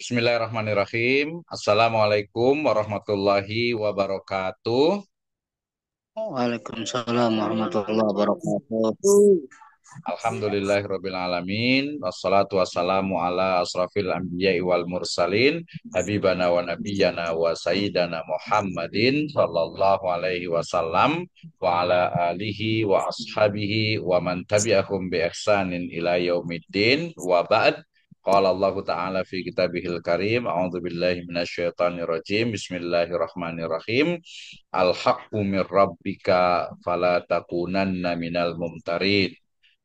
Bismillahirrahmanirrahim. Assalamualaikum warahmatullahi wabarakatuh. Waalaikumsalam warahmatullahi wabarakatuh. Alhamdulillahirabbil alamin. Wassalatu wassalamu ala asrafil anbiya'i wal mursalin. Habibana wa nabiyyana wa sayyidana Muhammadin sallallahu alaihi wasallam wa ala alihi wa ashabihi wa man tabi'ahum bi ihsanin ila yaumiddin wa ba'd. Qala Allah Ta'ala fi kitabihil karim. A'udzu billahi minasyaitonir rajim. Bismillahirrahmanirrahim. Al-haqqu mir rabbika fala takunanna minal mumtarin.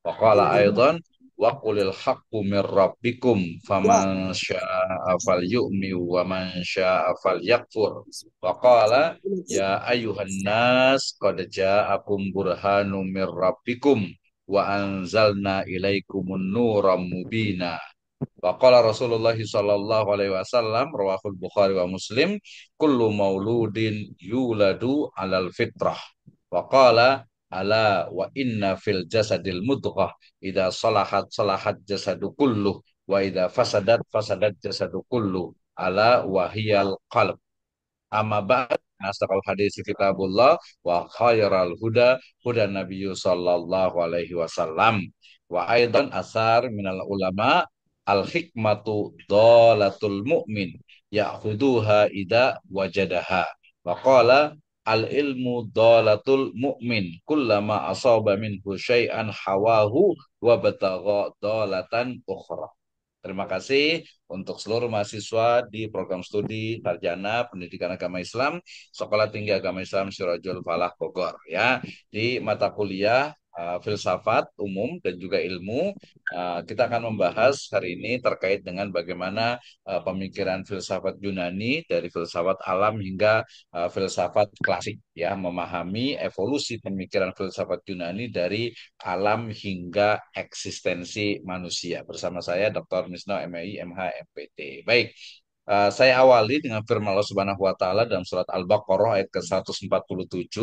Waqala aidan wa qulil haqqu mir rabbikum faman syaa'a falyu'min wa man syaa'a falyakfur. Waqala ya ayyuhan nas qad ja'akum burhanum mir rabbikum wa anzalna ilaikumun nuram mubina. Waqala Rasulullah sallallahu alaihi wasallam rawahul Bukhari wa Muslim kullu mauludin yuladu alal fitrah. Waqala ala wa inna fil jasadil mudghah idza salahat salahat jasadu kulluh wa idza fasadat fasadat jasadu kulluh ala wahiyal qalb. Amma ba'd asdaqal hadis kitabullah wa khairal huda huda nabiyyu sallallahu alaihi wasallam wa aidan asar minal ulama al hikmatu dolatul mu'min ya'khuduha ida wajadaha wa qala al ilmu dolatul mu'min kullama asaba minhu syai'an hawahu wa batagha dolatan ukhra. Terima kasih untuk seluruh mahasiswa di program studi Sarjana Pendidikan Agama Islam Sekolah Tinggi Agama Islam Sirajul Falah Bogor ya. Di mata kuliah filsafat umum dan juga ilmu kita akan membahas hari ini terkait dengan bagaimana pemikiran filsafat Yunani dari filsafat alam hingga filsafat klasik ya, memahami evolusi pemikiran filsafat Yunani dari alam hingga eksistensi manusia. Bersama saya Dr. Misno MI MH MPT. Baik, saya awali dengan firman Allah Subhanahu wa taala dalam surat Al-Baqarah ayat ke-147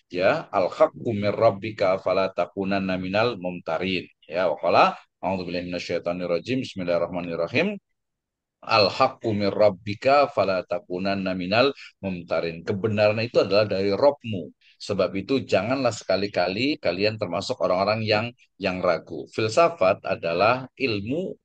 ya, al-haqqu mir rabbika fala takunanna minal mumtarin. Ya, waqala a'udzubillahi minasyaitonirrajim. Bismillahirrahmanirrahim. Al-haqqu mir rabbika fala takunanna minal mumtarin. Kebenaran itu adalah dari Rabbmu. Sebab itu janganlah sekali-kali kalian termasuk orang-orang yang ragu. Filsafat adalah ilmu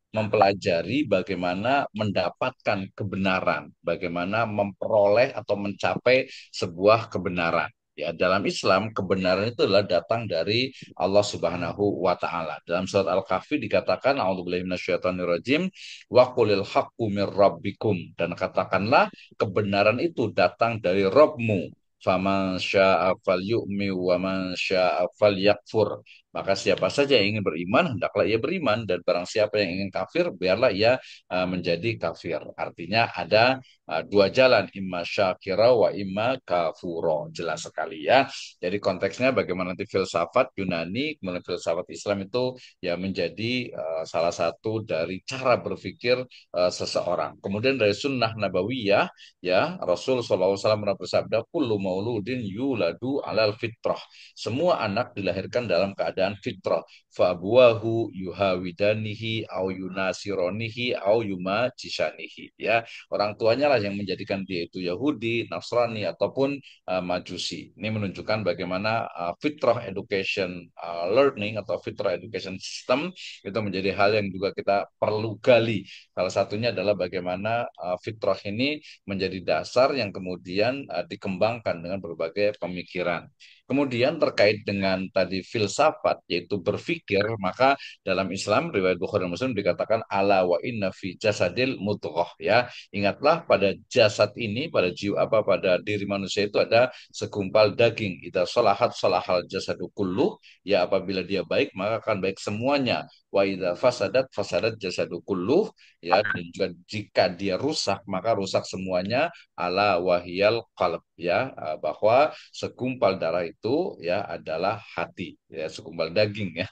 mempelajari bagaimana mendapatkan kebenaran, bagaimana memperoleh atau mencapai sebuah kebenaran. Ya, dalam Islam kebenaran itu adalah datang dari Allah Subhanahu wa taala. Dalam surat Al-Kahfi dikatakan a'udzubillahi minasyaitonirrajim wa qulil haqqu mir rabbikum, dan katakanlah kebenaran itu datang dari Rabbmu. Faman syaa'a falyu'min wa man syaa'a falyakfur. Maka siapa saja yang ingin beriman, hendaklah ia beriman. Dan barang siapa yang ingin kafir, biarlah ia menjadi kafir. Artinya ada dua jalan, imma syakira wa imma kafuro. Jelas sekali ya. Jadi konteksnya bagaimana nanti filsafat Yunani, kemudian filsafat Islam itu ya menjadi salah satu dari cara berpikir seseorang. Kemudian dari sunnah nabawiyah, ya Rasul SAW pernah bersabda, kullu mauludin yuladu alal fitrah. Semua anak dilahirkan dalam keadaan fitrah. Fa'abuahu yuhawidanihi au yunasironihi au yumajisanihi. Ya, orang tuanya lah yang menjadikan dia itu Yahudi, Nasrani ataupun Majusi. Ini menunjukkan bagaimana fitrah education learning atau fitrah education system itu menjadi hal yang juga kita perlu gali. Salah satunya adalah bagaimana fitrah ini menjadi dasar yang kemudian dikembangkan dengan berbagai pemikiran. Kemudian terkait dengan tadi filsafat yaitu berpikir, maka dalam Islam riwayat Bukhari dan Muslim dikatakan ala wa inna fi jasadil mudghah ya. Ingatlah pada jasad ini, pada jiwa apa pada diri manusia itu ada segumpal daging. Idza salahat salahal jasadu kulluh, ya apabila dia baik maka akan baik semuanya. Wa idza fasadat fasadat jasadu kulluh, ya, dan juga jika dia rusak maka rusak semuanya, ala wahiyal qalb ya, bahwa segumpal darah itu ya adalah hati ya, segumpal daging ya.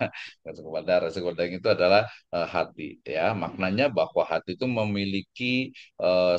Segumpal darah, segumpal daging itu adalah hati ya. Maknanya bahwa hati itu memiliki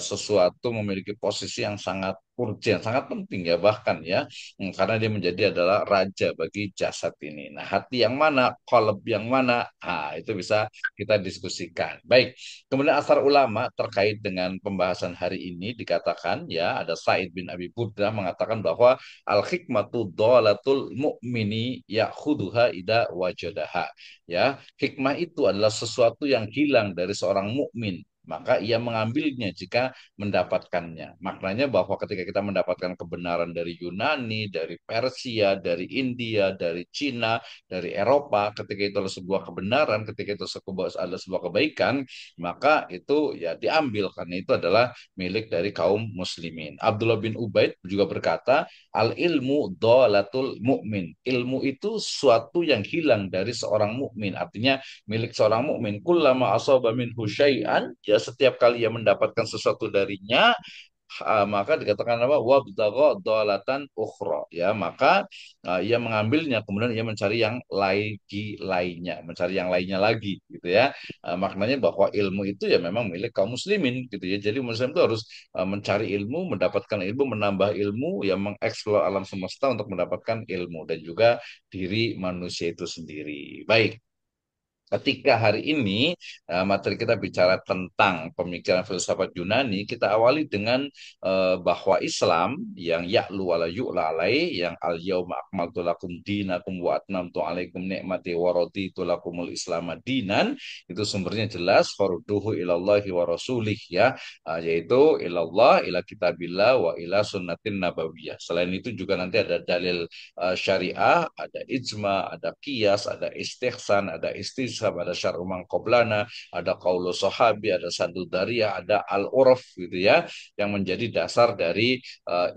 sesuatu, memiliki posisi yang sangat urgen, sangat penting ya bahkan ya. Karena dia menjadi adalah raja bagi jasad ini. Nah, hati yang mana, qalb yang mana, itu bisa kita diskusikan. Baik, kemudian asar ulama terkait dengan pembahasan hari ini dikatakan ya, ada Said bin Abi Burdah mengatakan bahwa al-hikmatu dhalatul mu'mini ya'khuduha ida wajadaha. Ya, hikmah itu adalah sesuatu yang hilang dari seorang mukmin, maka ia mengambilnya jika mendapatkannya. Maknanya bahwa ketika kita mendapatkan kebenaran dari Yunani, dari Persia, dari India, dari Cina, dari Eropa, ketika itu adalah sebuah kebenaran, ketika itu adalah sebuah kebaikan, maka itu ya diambil karena itu adalah milik dari kaum muslimin. Abdullah bin Ubaid juga berkata, al ilmu dhalatul mukmin. Ilmu itu suatu yang hilang dari seorang mukmin. Artinya milik seorang mukmin. Kullama asaba minhu syai'an, ya setiap kali ia mendapatkan sesuatu darinya, maka dikatakan apa? Wabtagha dhalatan ukhra. Ya, maka ia mengambilnya kemudian ia mencari yang lainnya, mencari yang lainnya lagi gitu ya. Maknanya bahwa ilmu itu ya memang milik kaum muslimin gitu ya. Jadi muslim itu harus mencari ilmu, mendapatkan ilmu, menambah ilmu, yang mengeksplor alam semesta untuk mendapatkan ilmu dan juga diri manusia itu sendiri. Baik. Ketika hari ini materi kita bicara tentang pemikiran filsafat Yunani, kita awali dengan bahwa Islam yang ya'lu wala yu'la alai, yang al yauma akmaltu lakum dinakum wa atmamtu alaikum ni'mati wa raditu lakumul islam dinan, itu sumbernya jelas farduhu ilallahi wa rasulih ya, yaitu ilallah, ila kitabillah wa ila sunnatin nabawiyah. Selain itu juga nanti ada dalil syariah, ada ijma, ada qiyas, ada istihsan, ada istishab, ada syar'u man qablana, ada qaulu sahabi, ada sandu dariyah, ada al-urf gitu ya, yang menjadi dasar dari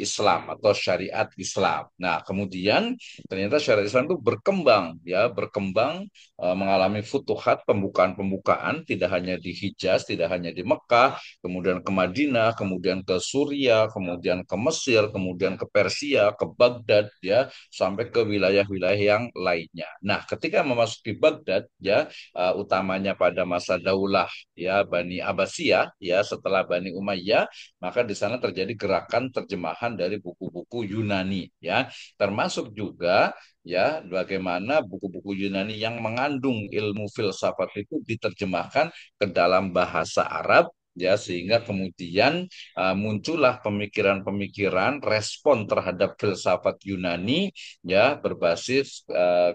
Islam atau syariat Islam. Nah, kemudian ternyata syariat Islam itu berkembang ya, berkembang mengalami futuhat, pembukaan-pembukaan, tidak hanya di Hijaz, tidak hanya di Mekah, kemudian ke Madinah, kemudian ke Suriah, kemudian ke Mesir, kemudian ke Persia, ke Baghdad ya, sampai ke wilayah-wilayah yang lainnya. Nah, ketika memasuki Baghdad ya, utamanya pada masa daulah ya Bani Abbasiyah ya, setelah Bani Umayyah, maka di sana terjadi gerakan terjemahan dari buku-buku Yunani ya, termasuk juga ya bagaimana buku-buku Yunani yang mengandung ilmu filsafat itu diterjemahkan ke dalam bahasa Arab ya, sehingga kemudian muncullah pemikiran-pemikiran respon terhadap filsafat Yunani ya, berbasis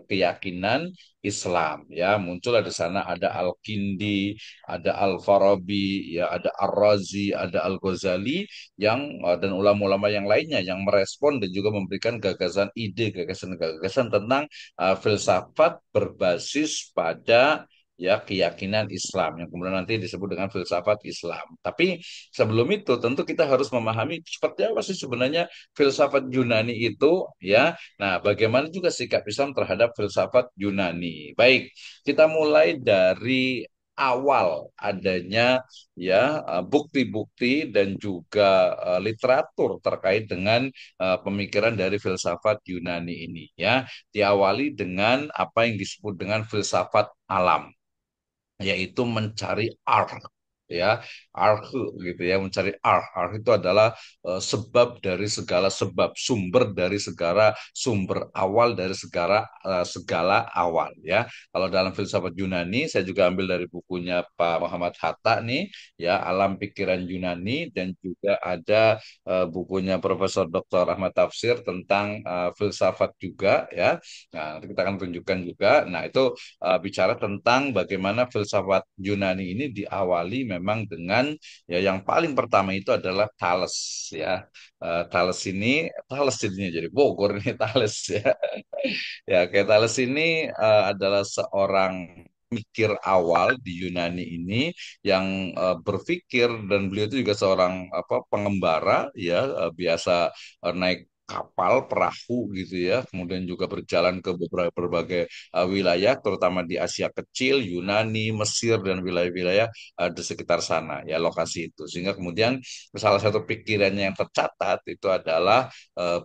keyakinan Islam ya. Muncullah di sana ada Al-Kindi, ada Al-Farabi ya, ada Ar-Razi, ada Al-Ghazali yang dan ulama-ulama yang lainnya yang merespon dan juga memberikan gagasan ide, gagasan-gagasan tentang filsafat berbasis pada ya keyakinan Islam yang kemudian nanti disebut dengan filsafat Islam. Tapi sebelum itu tentu kita harus memahami seperti apa sih sebenarnya filsafat Yunani itu ya. Nah, bagaimana juga sikap Islam terhadap filsafat Yunani. Baik, kita mulai dari awal adanya ya bukti-bukti dan juga literatur terkait dengan pemikiran dari filsafat Yunani ini ya. Diawali dengan apa yang disebut dengan filsafat alam, yaitu mencari arh ya, arhe gitu ya, mencari arh itu adalah sebab dari segala sebab, sumber dari segala sumber, awal dari segala awal ya. Kalau dalam filsafat Yunani saya juga ambil dari bukunya Pak Muhammad Hatta nih ya, Alam Pikiran Yunani, dan juga ada bukunya Profesor Dr. Ahmad Tafsir tentang filsafat juga ya. Nah, nanti kita akan tunjukkan juga. Nah, itu bicara tentang bagaimana filsafat Yunani ini diawali memang dengan ya, yang paling pertama itu adalah Thales ya. Thales jadinya jadi Bogor ini Thales ya. Ya, kayak Thales ini adalah seorang mikir awal di Yunani ini yang berpikir, dan beliau itu juga seorang apa pengembara ya, biasa naik kapal perahu gitu ya, kemudian juga berjalan ke beberapa berbagai wilayah terutama di Asia Kecil, Yunani, Mesir, dan wilayah-wilayah di sekitar sana ya, lokasi itu, sehingga kemudian salah satu pikirannya yang tercatat itu adalah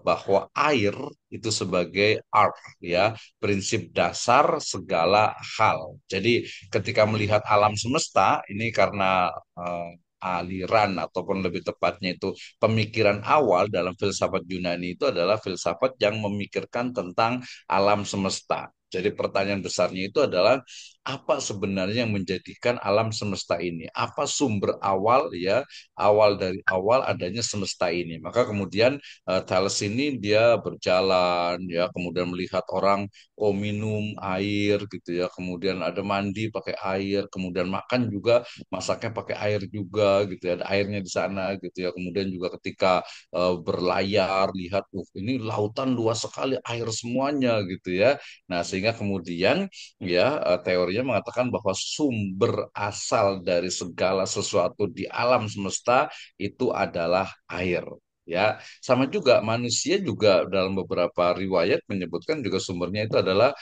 bahwa air itu sebagai art ya, prinsip dasar segala hal. Jadi ketika melihat alam semesta ini, karena aliran ataupun lebih tepatnya itu pemikiran awal dalam filsafat Yunani itu adalah filsafat yang memikirkan tentang alam semesta. Jadi pertanyaan besarnya itu adalah apa sebenarnya yang menjadikan alam semesta ini? Apa sumber awal ya, awal dari awal adanya semesta ini? Maka kemudian Thales ini dia berjalan ya, kemudian melihat orang oh minum air gitu ya, kemudian ada mandi pakai air, kemudian makan juga masaknya pakai air juga gitu ya, ada airnya di sana gitu ya. Kemudian juga ketika berlayar lihat ini lautan luas sekali air semuanya gitu ya. Nah, sehingga kemudian ya teorinya mengatakan bahwa sumber asal dari segala sesuatu di alam semesta itu adalah air. Ya, sama juga manusia juga dalam beberapa riwayat menyebutkan juga sumbernya itu adalah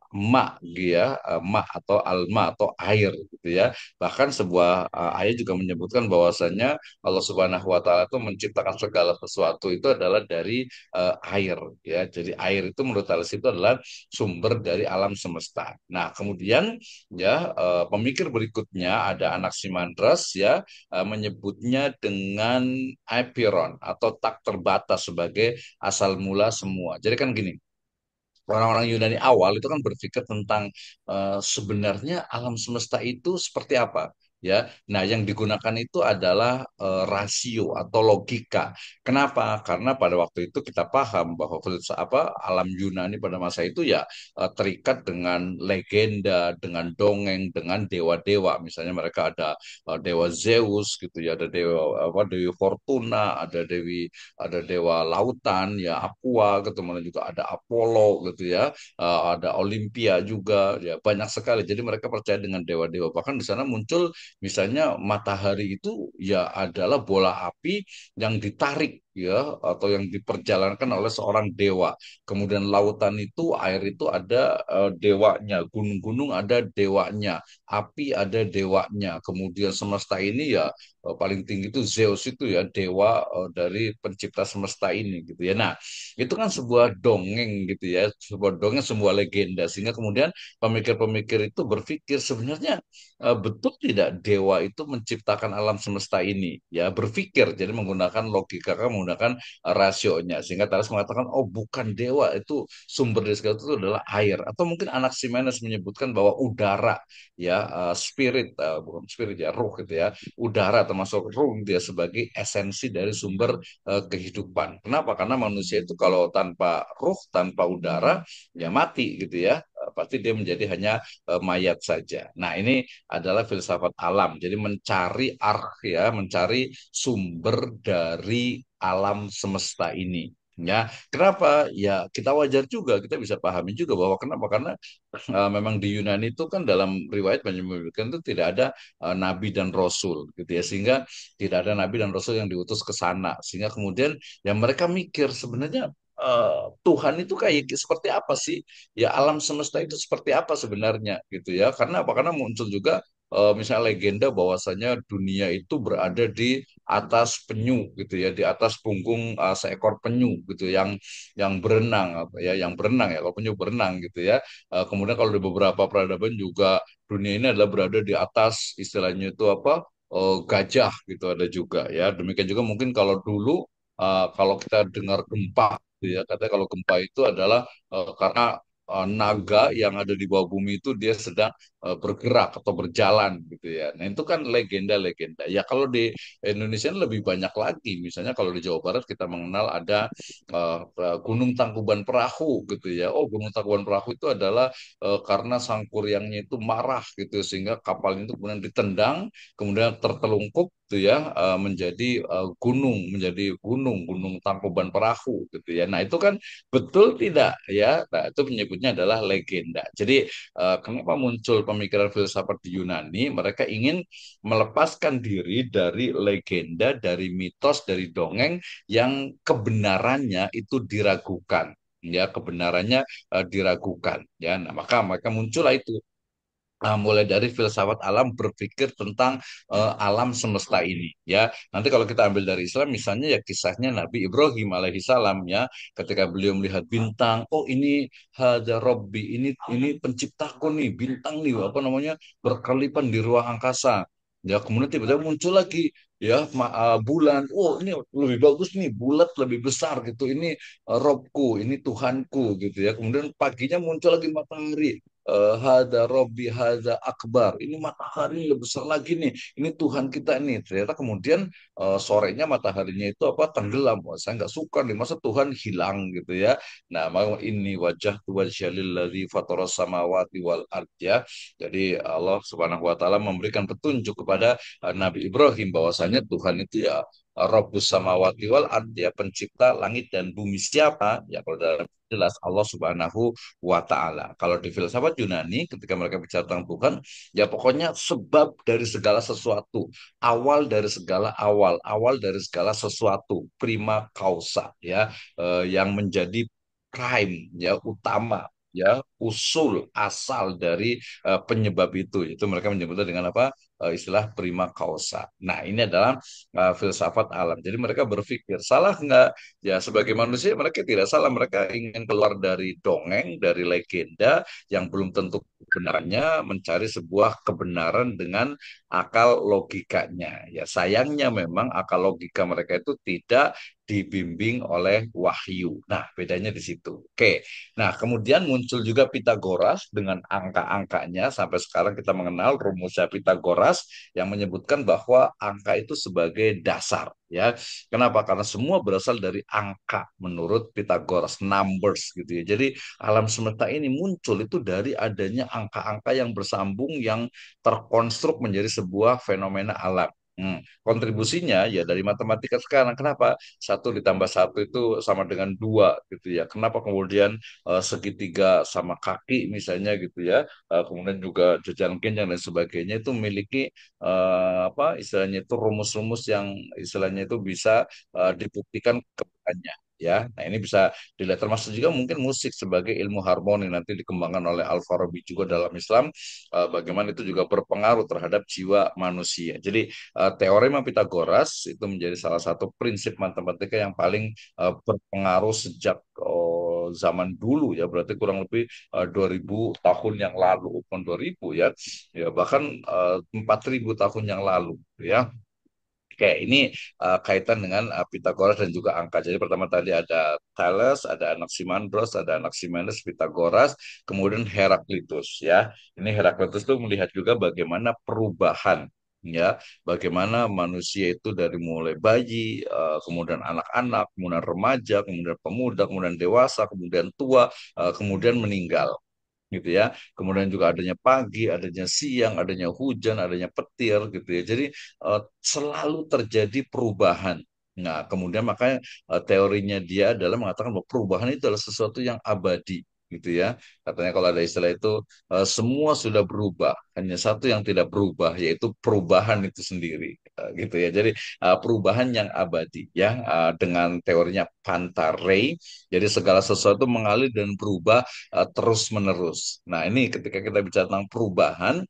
ma, ya, ma atau alma atau air gitu ya. Bahkan sebuah ayat juga menyebutkan bahwasanya Allah Subhanahu wa taala itu menciptakan segala sesuatu itu adalah dari air ya. Jadi air itu menurut Thales itu adalah sumber dari alam semesta. Nah, kemudian ya pemikir berikutnya ada Anaximandros ya menyebutnya dengan apiron atau tak terbatas sebagai asal mula semua. Jadi kan gini, orang-orang Yunani awal itu kan berpikir tentang sebenarnya alam semesta itu seperti apa ya. Nah, yang digunakan itu adalah rasio atau logika. Kenapa? Karena pada waktu itu kita paham bahwa alam Yunani pada masa itu ya terikat dengan legenda, dengan dongeng, dengan dewa-dewa. Misalnya mereka ada dewa Zeus gitu ya, ada dewa apa Dewi Fortuna, ada dewa lautan ya Aqua, kemudian juga ada Apollo gitu ya. Ada Olympia juga ya, banyak sekali. Jadi mereka percaya dengan dewa-dewa. Bahkan di sana muncul misalnya matahari itu ya adalah bola api yang ditarik ya atau yang diperjalankan oleh seorang dewa. Kemudian lautan itu air itu ada dewanya, gunung-gunung ada dewanya, api ada dewanya. Kemudian semesta ini ya paling tinggi itu Zeus itu ya dewa dari pencipta semesta ini gitu ya. Nah, itu kan sebuah dongeng gitu ya, sebuah dongeng, sebuah legenda. Sehingga kemudian pemikir-pemikir itu berpikir sebenarnya betul tidak dewa itu menciptakan alam semesta ini? Ya berpikir, jadi menggunakan logika, kan menggunakan rasionya. Sehingga Thales mengatakan, oh bukan dewa, itu sumber dari segala itu adalah air. Atau mungkin Anaximenes menyebutkan bahwa udara, ya spirit, bukan spirit ya, ruh gitu ya, udara termasuk ruh dia sebagai esensi dari sumber kehidupan. Kenapa? Karena manusia itu kalau tanpa ruh, tanpa udara, ya mati gitu ya. Pasti dia menjadi hanya mayat saja. Nah, ini adalah filsafat alam. Jadi mencari ya, mencari sumber dari alam semesta ini. Ya, kenapa? Ya, kita wajar juga, kita bisa pahami juga bahwa kenapa? Karena memang di Yunani itu kan dalam riwayat banyak menyebutkan itu tidak ada nabi dan rasul gitu ya, sehingga tidak ada nabi dan rasul yang diutus ke sana, sehingga kemudian ya mereka mikir sebenarnya Tuhan itu kayak seperti apa sih, ya alam semesta itu seperti apa sebenarnya gitu ya. Karena apa? Karena muncul juga misalnya legenda bahwasanya dunia itu berada di atas penyu gitu ya, di atas punggung seekor penyu gitu yang berenang apa ya, yang berenang ya, kalau penyu berenang gitu ya. Kemudian kalau di beberapa peradaban juga dunia ini adalah berada di atas istilahnya itu apa gajah gitu ada juga ya. Demikian juga mungkin kalau dulu kalau kita dengar gempa gitu ya, katanya kalau gempa itu adalah karena naga yang ada di bawah bumi itu dia sedang bergerak atau berjalan gitu ya. Nah itu kan legenda-legenda. Ya kalau di Indonesia lebih banyak lagi. Misalnya kalau di Jawa Barat kita mengenal ada Gunung Tangkuban Perahu gitu ya. Oh, Gunung Tangkuban Perahu itu adalah karena sangkuriangnya itu marah gitu sehingga kapal itu kemudian ditendang, kemudian tertelungkup gitu ya menjadi gunung Tangkuban Perahu gitu ya. Nah, itu kan betul tidak ya? Nah, itu menyebutnya adalah legenda. Jadi kenapa muncul pemikiran filsafat di Yunani? Mereka ingin melepaskan diri dari legenda, dari mitos, dari dongeng yang kebenarannya itu diragukan, ya kebenarannya diragukan ya. Nah, maka mereka muncullah itu mulai dari filsafat alam berpikir tentang alam semesta ini ya. Nanti kalau kita ambil dari Islam misalnya ya kisahnya Nabi Ibrahim alaihi salam ya, ketika beliau melihat bintang, oh ini hada Robbi, ini penciptaku nih, bintang nih apa namanya berkelipan di ruang angkasa. Ya, kemudian tiba-tiba muncul lagi ya bulan. Oh, ini lebih bagus nih, bulat lebih besar gitu. Ini Robku, ini Tuhanku gitu ya. Kemudian paginya muncul lagi matahari. Hada Robbi, hada Akbar. Ini matahari lebih besar lagi nih. Ini Tuhan kita nih. Ternyata kemudian sorenya mataharinya itu apa tenggelam. Wah, saya nggak suka nih. Masa Tuhan hilang gitu ya. Nah, mau ini wajah Tuhan syalilladzi fataras samawati wal ard ya. Jadi Allah Subhanahu wa taala memberikan petunjuk kepada Nabi Ibrahim bahwasanya Tuhan itu ya Rabbus samawati wal ard ya pencipta langit dan bumi. Siapa? Ya kalau dalam jelas Allah Subhanahu wa taala. Kalau di filsafat Yunani ketika mereka bicara tentang Tuhan, ya pokoknya sebab dari segala sesuatu, awal dari segala sesuatu, prima causa ya, yang menjadi prime ya utama ya usul asal dari penyebab itu mereka menyebutnya dengan apa istilah prima causa. Nah ini adalah filsafat alam. Jadi mereka berpikir salah nggak? Ya sebagai manusia mereka tidak salah. Mereka ingin keluar dari dongeng, dari legenda yang belum tentu kebenarannya, mencari sebuah kebenaran dengan akal logikanya. Ya sayangnya memang akal logika mereka itu tidak dibimbing oleh wahyu. Nah, bedanya di situ. Oke. Nah, kemudian muncul juga Pitagoras dengan angka-angkanya. Sampai sekarang kita mengenal rumusnya Pitagoras yang menyebutkan bahwa angka itu sebagai dasar. Ya, kenapa? Karena semua berasal dari angka menurut Pitagoras, numbers gitu ya. Jadi alam semesta ini muncul itu dari adanya angka-angka yang bersambung yang terkonstruk menjadi sebuah fenomena alam. Kontribusinya ya dari matematika sekarang. Kenapa? Satu ditambah satu itu sama dengan dua gitu ya. Kenapa kemudian segitiga sama kaki misalnya gitu ya. Kemudian juga jajan genjang dan sebagainya itu memiliki apa istilahnya itu rumus-rumus yang istilahnya itu bisa dibuktikan kebenarannya. Ya, nah ini bisa dilihat termasuk juga mungkin musik sebagai ilmu harmoni nanti dikembangkan oleh Al-Farabi juga dalam Islam, bagaimana itu juga berpengaruh terhadap jiwa manusia. Jadi teorema Pitagoras itu menjadi salah satu prinsip matematika yang paling berpengaruh sejak zaman dulu ya berarti kurang lebih 2000 tahun yang lalu bukan 2000 ya ya bahkan 4000 tahun yang lalu ya. Oke, ini kaitan dengan Pitagoras dan juga angka. Jadi pertama tadi ada Thales, ada Anaximandros, ada Anaximenes, Pitagoras, kemudian Heraklitus ya. Ini Heraklitus itu melihat juga bagaimana perubahan ya, bagaimana manusia itu dari mulai bayi, kemudian anak-anak, kemudian remaja, kemudian pemuda, kemudian dewasa, kemudian tua, kemudian meninggal gitu ya. Kemudian juga adanya pagi, adanya siang, adanya hujan, adanya petir gitu ya. Jadi selalu terjadi perubahan. Nah, kemudian makanya teorinya dia adalah mengatakan bahwa perubahan itu adalah sesuatu yang abadi gitu ya. Katanya kalau ada istilah itu semua sudah berubah, hanya satu yang tidak berubah yaitu perubahan itu sendiri gitu ya. Jadi perubahan yang abadi ya dengan teorinya Pantarei. Jadi segala sesuatu mengalir dan berubah terus menerus. Nah, ini ketika kita bicara tentang perubahan,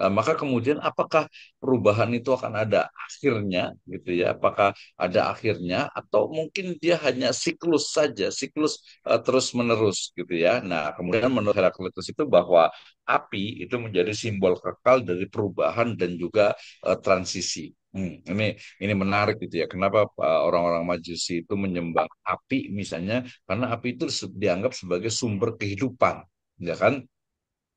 maka kemudian apakah perubahan itu akan ada akhirnya gitu ya? Apakah ada akhirnya atau mungkin dia hanya siklus saja, siklus terus menerus gitu ya. Nah, kemudian menurut Heraklitus itu bahwa api itu menjadi simbol kekal dari perubahan dan juga transisi. Ini menarik gitu ya. Kenapa orang-orang Majusi itu menyembah api misalnya? Karena api itu dianggap sebagai sumber kehidupan, ya kan?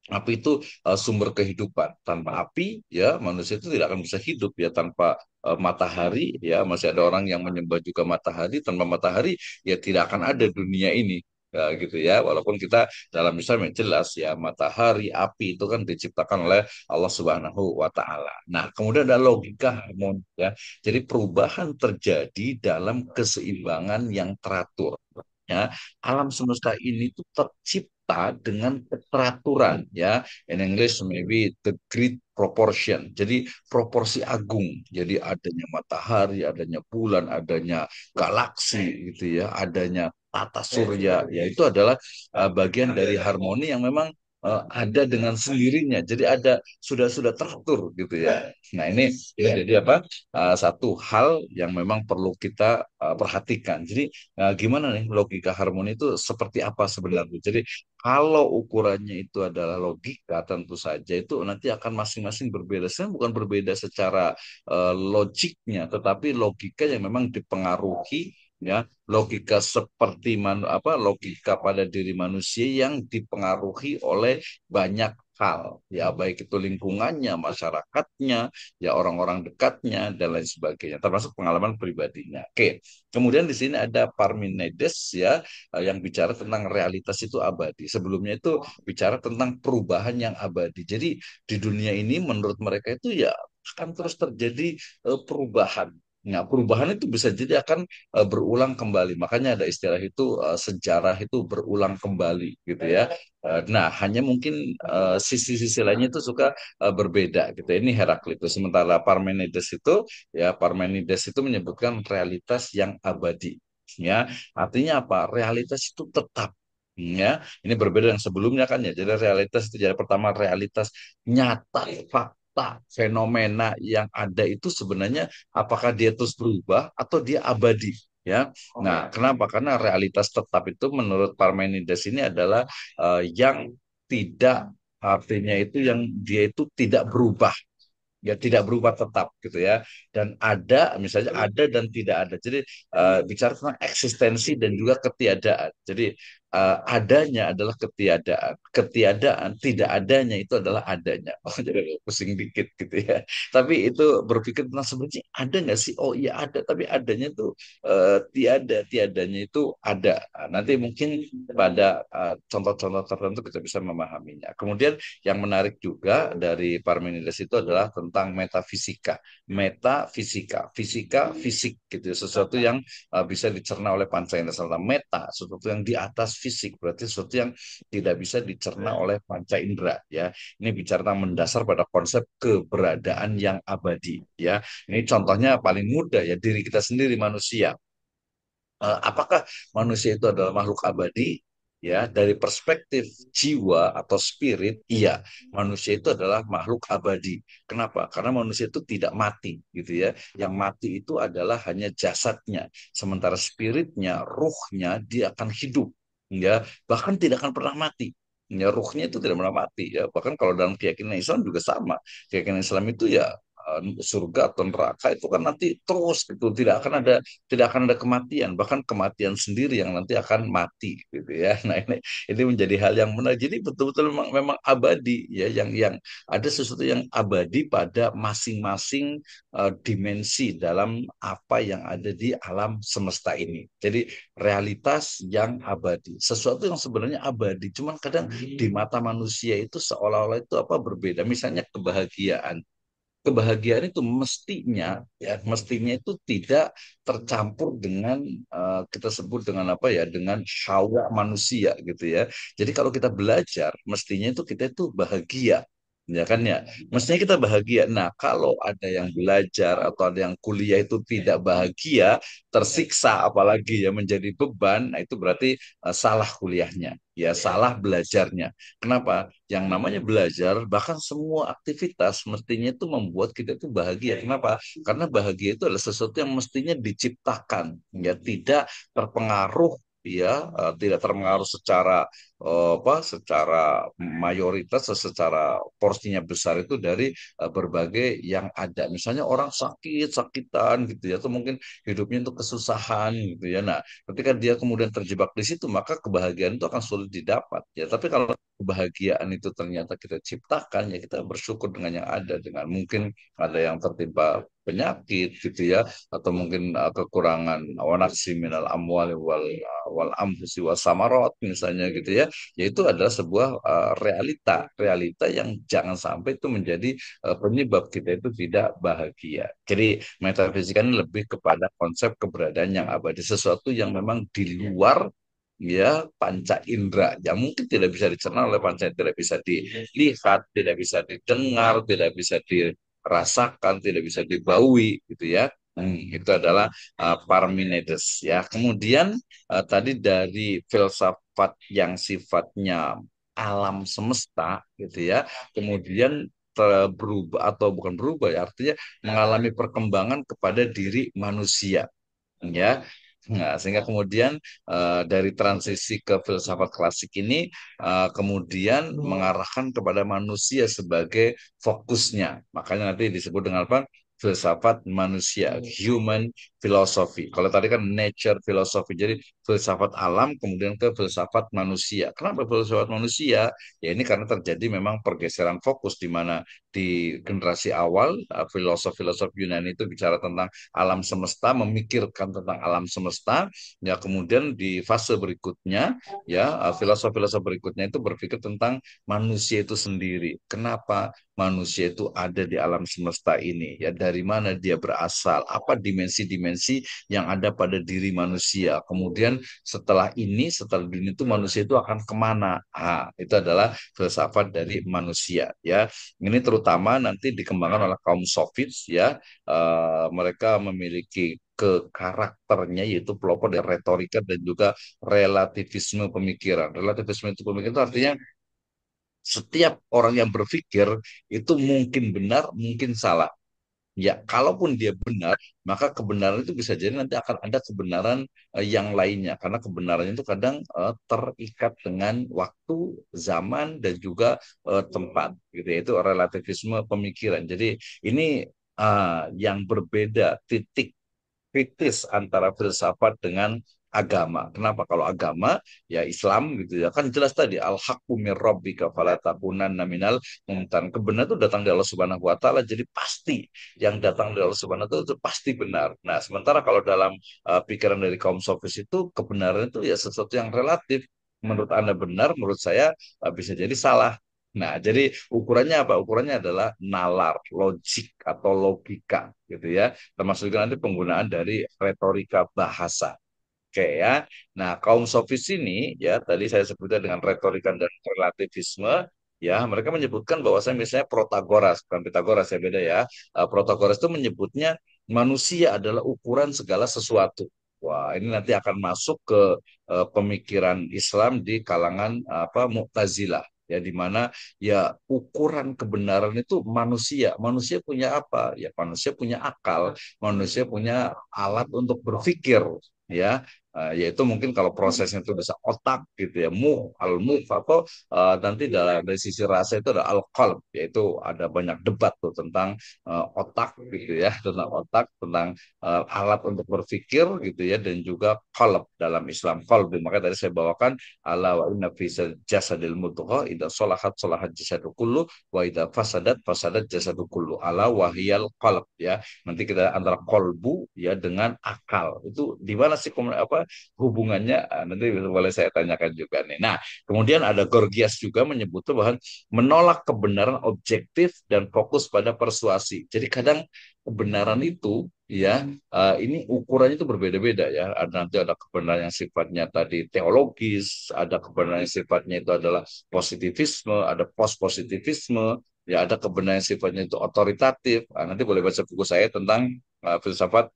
Api itu sumber kehidupan. Tanpa api, ya manusia itu tidak akan bisa hidup ya tanpa matahari. Ya masih ada orang yang menyembah juga matahari. Tanpa matahari, ya tidak akan ada dunia ini. Ya, gitu ya. Walaupun kita dalam Islam yang jelas ya matahari, api itu kan diciptakan oleh Allah Subhanahu wa taala. Nah, kemudian ada logika harmoni ya. Jadi perubahan terjadi dalam keseimbangan yang teratur. Ya, alam semesta ini tuh tercipta dengan keteraturan ya. In English maybe the great proportion. Jadi proporsi agung. Jadi adanya matahari, adanya bulan, adanya galaksi gitu ya, adanya tata surya ya itu adalah bagian dari harmoni yang memang ada dengan sendirinya. Jadi ada sudah teratur gitu ya. Nah ini jadi apa? Satu hal yang memang perlu kita perhatikan. Jadi gimana nih logika harmoni itu seperti apa sebenarnya? Jadi kalau ukurannya itu adalah logika, tentu saja itu nanti akan masing-masing berbeda. Sebenarnya bukan berbeda secara logiknya, tetapi logika yang memang dipengaruhi ya logika seperti logika pada diri manusia yang dipengaruhi oleh banyak hal ya baik itu lingkungannya, masyarakatnya, ya orang-orang dekatnya dan lain sebagainya termasuk pengalaman pribadinya. Oke. Kemudian di sini ada Parmenides ya yang bicara tentang realitas itu abadi. Sebelumnya itu bicara tentang perubahan yang abadi. Jadi di dunia ini menurut mereka itu ya akan terus terjadi perubahan. Nah, perubahan itu bisa jadi akan berulang kembali. Makanya ada istilah itu sejarah itu berulang kembali gitu ya. Nah, hanya mungkin sisi-sisi lainnya itu suka berbeda gitu. Ini Heraklitus. Sementara Parmenides itu menyebutkan realitas yang abadi. Ya, artinya apa? Realitas itu tetap. Ya, ini berbeda dengan sebelumnya kan ya. Jadi realitas itu jadi pertama realitas nyata, fakta, fenomena yang ada itu sebenarnya apakah dia terus berubah atau dia abadi ya. Nah, kenapa? Karena realitas tetap itu menurut Parmenides ini adalah yang tidak artinya itu yang dia itu tidak berubah ya tidak berubah tetap gitu ya dan ada misalnya ada dan tidak ada jadi bicara tentang eksistensi dan juga ketiadaan jadi adanya adalah ketiadaan tidak adanya itu adalah adanya oh jadi agak pusing dikit gitu ya tapi itu berpikir tentang sebenarnya ada nggak sih oh iya ada tapi adanya itu tiadanya itu ada. Nah, nanti mungkin pada contoh-contoh tertentu kita bisa memahaminya kemudian yang menarik juga dari Parmenides itu adalah tentang metafisika. Metafisika, fisika, fisik gitu. Sesuatu yang bisa dicerna oleh panca indera. Meta, sesuatu yang di atas fisik. Berarti sesuatu yang tidak bisa dicerna oleh panca indera. Ya, ini bicara tentang mendasar pada konsep keberadaan yang abadi. Ya, ini contohnya paling mudah ya diri kita sendiri manusia. Apakah manusia itu adalah makhluk abadi? Ya, dari perspektif jiwa atau spirit, iya, manusia itu adalah makhluk abadi. Kenapa? Karena manusia itu tidak mati, gitu ya. Yang mati itu adalah hanya jasadnya, sementara spiritnya, ruhnya, dia akan hidup, ya, bahkan tidak akan pernah mati. Ya, ruhnya itu tidak pernah mati, ya. Bahkan kalau dalam keyakinan Islam juga sama. Keyakinan Islam itu ya surga atau neraka itu kan nanti terus itu tidak akan ada kematian bahkan kematian sendiri yang nanti akan mati gitu ya nah ini menjadi hal yang menarik jadi betul-betul memang abadi ya yang ada sesuatu yang abadi pada masing-masing dimensi dalam apa yang ada di alam semesta ini jadi realitas yang abadi sesuatu yang sebenarnya abadi cuman kadang di mata manusia itu seolah-olah itu apa berbeda misalnya kebahagiaan itu mestinya itu tidak tercampur dengan kita sebut dengan apa ya dengan hawa manusia gitu ya jadi kalau kita belajar mestinya itu kita itu bahagia ya kan ya mestinya kita bahagia nah kalau ada yang belajar atau ada yang kuliah itu tidak bahagia tersiksa apalagi ya menjadi beban nah itu berarti salah kuliahnya ya salah belajarnya kenapa yang namanya belajar, bahkan semua aktivitas mestinya itu membuat kita itu bahagia. Kenapa? Karena bahagia itu adalah sesuatu yang mestinya diciptakan, ya tidak terpengaruh ya tidak terpengaruh secara secara mayoritas secara porsinya besar itu dari berbagai yang ada misalnya orang sakitan gitu ya atau mungkin hidupnya itu kesusahan gitu ya nah ketika dia kemudian terjebak di situ maka kebahagiaan itu akan sulit didapat ya tapi kalau kebahagiaan itu ternyata kita ciptakan ya kita bersyukur dengan yang ada dengan mungkin ada yang tertimpa penyakit gitu ya atau mungkin kekurangan wanasi minal amwali wal amfusi was samarot misalnya gitu ya yaitu adalah sebuah realita yang jangan sampai itu menjadi penyebab kita itu tidak bahagia jadi metafisika ini lebih kepada konsep keberadaan yang abadi sesuatu yang memang di luar ya panca indera yang mungkin tidak bisa dicerna oleh panca indera, tidak bisa dilihat, tidak bisa didengar, tidak bisa dirasakan, tidak bisa dibaui gitu ya. Itu adalah Parmenides ya. Kemudian tadi dari filsafat yang sifatnya alam semesta gitu ya, kemudian berubah atau bukan berubah ya, artinya mengalami perkembangan kepada diri manusia ya. Nah, sehingga kemudian dari transisi ke filsafat klasik ini kemudian mengarahkan kepada manusia sebagai fokusnya. Makanya nanti disebut dengan apa? Filsafat manusia, human philosophy. Kalau tadi kan nature philosophy, jadi filsafat alam kemudian ke filsafat manusia. Kenapa filsafat manusia? Ya ini karena terjadi memang pergeseran fokus di mana di generasi awal filosof-filosof Yunani itu bicara tentang alam semesta, memikirkan tentang alam semesta, ya kemudian di fase berikutnya, ya filosof-filosof berikutnya itu berpikir tentang manusia itu sendiri. Kenapa manusia itu ada di alam semesta ini? Ya dari mana dia berasal? Apa dimensi-dimensi yang ada pada diri manusia? Kemudian setelah dunia itu manusia itu akan kemana? Itu adalah filsafat dari manusia. Ya, ini terutama nanti dikembangkan oleh kaum sofis ya. Mereka memiliki ke karakternya yaitu pelopor dari retorika dan juga relativisme pemikiran. Relativisme itu pemikiran itu artinya setiap orang yang berpikir itu mungkin benar, mungkin salah. Ya, kalaupun dia benar, maka kebenaran itu bisa jadi nanti akan ada kebenaran yang lainnya. Karena kebenaran itu kadang terikat dengan waktu, zaman, dan juga tempat. Gitu ya. Itu relativisme pemikiran. Jadi ini yang berbeda titik kritis antara filsafat dengan agama. Kenapa? Kalau agama ya Islam gitu ya kan jelas tadi al-haqqu mir rabbika fala takunanna minal mumtarin. Kebenaran itu datang dari Allah Subhanahu wa taala jadi pasti yang datang dari Allah Subhanahu wa taala itu pasti benar. Nah, sementara kalau dalam pikiran dari kaum sofis itu kebenaran itu ya sesuatu yang relatif. Menurut Anda benar, menurut saya bisa jadi salah. Nah, jadi ukurannya apa? Ukurannya adalah nalar, logik atau logika gitu ya, termasuk juga nanti penggunaan dari retorika bahasa. Oke ya. Nah, kaum sofis ini ya tadi saya sebutnya dengan retorika dan relativisme ya, mereka menyebutkan bahwasanya misalnya Protagoras, bukan Pitagoras ya beda ya. Protagoras itu menyebutnya manusia adalah ukuran segala sesuatu. Wah, ini nanti akan masuk ke pemikiran Islam di kalangan apa Mu'tazilah ya di mana ya ukuran kebenaran itu manusia. Manusia punya apa? Ya manusia punya akal, manusia punya alat untuk berpikir ya. Yaitu mungkin kalau prosesnya itu bisa otak gitu ya, al-muf atau nanti dari sisi rasa itu ada al-qalb, yaitu ada banyak debat tuh tentang otak gitu ya, tentang otak, tentang alat untuk berpikir gitu ya, dan juga qalb dalam Islam. Qalb, makanya tadi saya bawakan ala wa inna fi jasadil mudghah idza salahat salahat jasadu kullu wa idza fasadat fasadat jasadu kullu ala wahiyal qalb ya. Nanti kita antara kolbu ya dengan akal itu di mana sih apa hubungannya. Nanti boleh saya tanyakan juga nih. Nah, kemudian ada Gorgias juga menyebut bahwa menolak kebenaran objektif dan fokus pada persuasi. Jadi kadang kebenaran itu ya ini ukurannya itu berbeda-beda ya. Nanti ada kebenaran yang sifatnya tadi teologis, ada kebenaran yang sifatnya itu adalah positivisme, ada post positivisme, ya ada kebenaran yang sifatnya itu otoritatif. Nanti boleh baca buku saya tentang filsafat